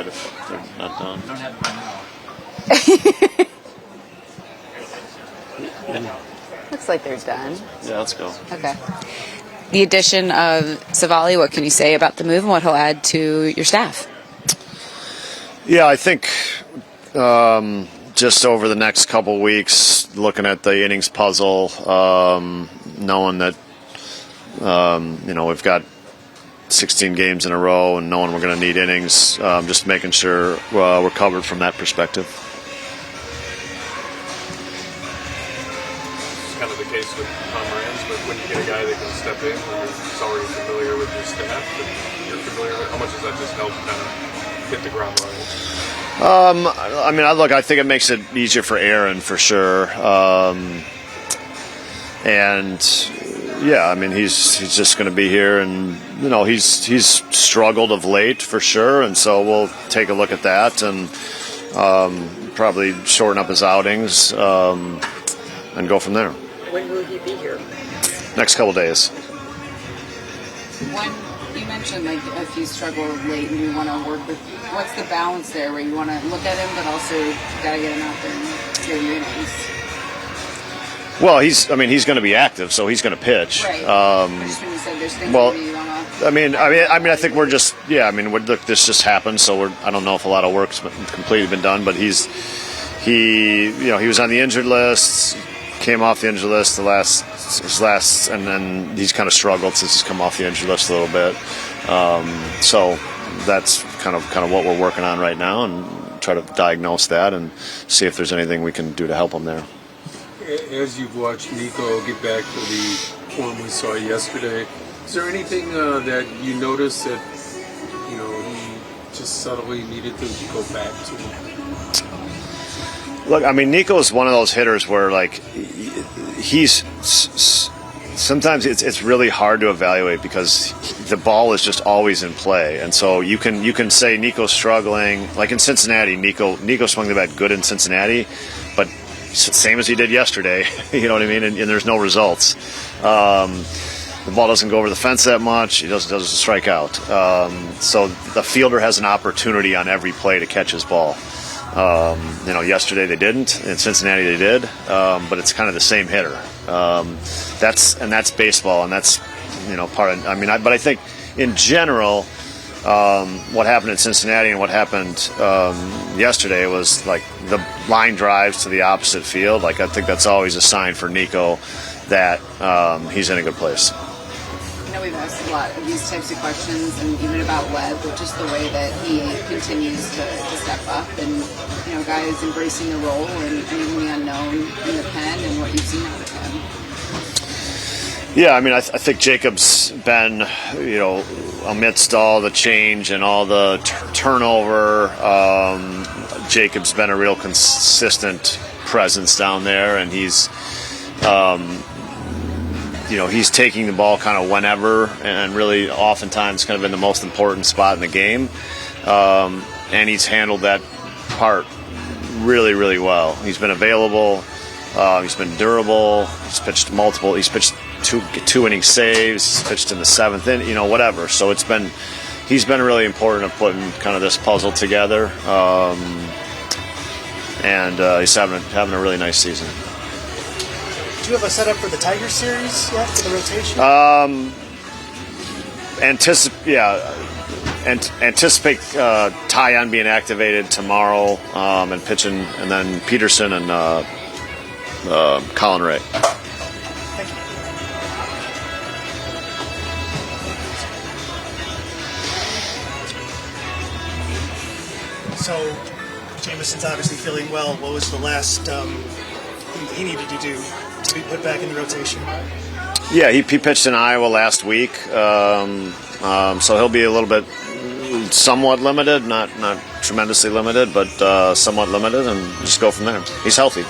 that if they're not done. Don't have it by now. Looks like they're done. Yeah, let's go. Okay. The addition of Civale, what can you say about the move and what he'll add to your staff? Yeah, I think just over the next couple weeks, looking at the innings puzzle, knowing that we've got 16 games in a row and knowing we're going to need innings, just making sure we're covered from that perspective. It's kind of the case with Tom Rams, but when you get a guy that can step in, who's already familiar with your staff, and you're familiar with, how much does that just help kind of hit the ground running? I think it makes it easier for Aaron for sure. He's just going to be here, and he's struggled of late for sure, and so we'll take a look at that and probably shorten up his outings and go from there. When will he be here? Next couple days. When you mentioned if you struggle late and you want to work with, what's the balance there where you want to look at him but also got to get him out there and get innings? Well, he's going to be active, so he's going to pitch. Right. Just when you said there's things where you want to. I think we're just this just happened, so I don't know if a lot of work's completely been done, but he was on the injured list, came off the injured list his last, and then he's kind of struggled since he's come off the injured list a little bit. So that's kind of what we're working on right now, and try to diagnose that and see if there's anything we can do to help him there. As you've watched Nico get back to the form we saw yesterday, is there anything that you noticed that he just subtly needed to go back to? Look, Nico's one of those hitters where he's sometimes it's really hard to evaluate because the ball is just always in play, and so you can say Nico's struggling. Like in Cincinnati, Nico swung the bat good in Cincinnati, but same as he did yesterday, you know what I mean? And there's no results. The ball doesn't go over the fence that much. He doesn't strike out. So the fielder has an opportunity on every play to catch his ball. Yesterday they didn't. In Cincinnati they did. But it's kind of the same hitter. That's baseball, and that's part of. But I think in general, what happened in Cincinnati and what happened yesterday was like the line drives to the opposite field. I think that's always a sign for Nico that he's in a good place. I know we've asked a lot of these types of questions, and even about Webb, but just the way that he continues to step up, and guys embracing the role and even the unknown in the pen and what you've seen out of him. Yeah, I think Jacob's been, amidst all the change and all the turnover, Jacob's been a real consistent presence down there, and he's, he's taking the ball kind of whenever and really oftentimes kind of in the most important spot in the game, and he's handled that part really, really well. He's been available. He's been durable. He's pitched multiple. He's pitched two inning saves. He's pitched in the seventh inning. Whatever. So he's been really important of putting kind of this puzzle together. And he's having a really nice season. Do you have a setup for the Tiger series yet for the rotation? Anticipate Taillon being activated tomorrow and pitching, and then Peterson and Colin Rea. Thank you. So, Jameson's obviously feeling well. What was the last thing he needed to do to be put back in the rotation? Yeah, he pitched in Iowa last week, so he'll be a little bit somewhat limited, not tremendously limited, but somewhat limited, and just go from there. He's healthy.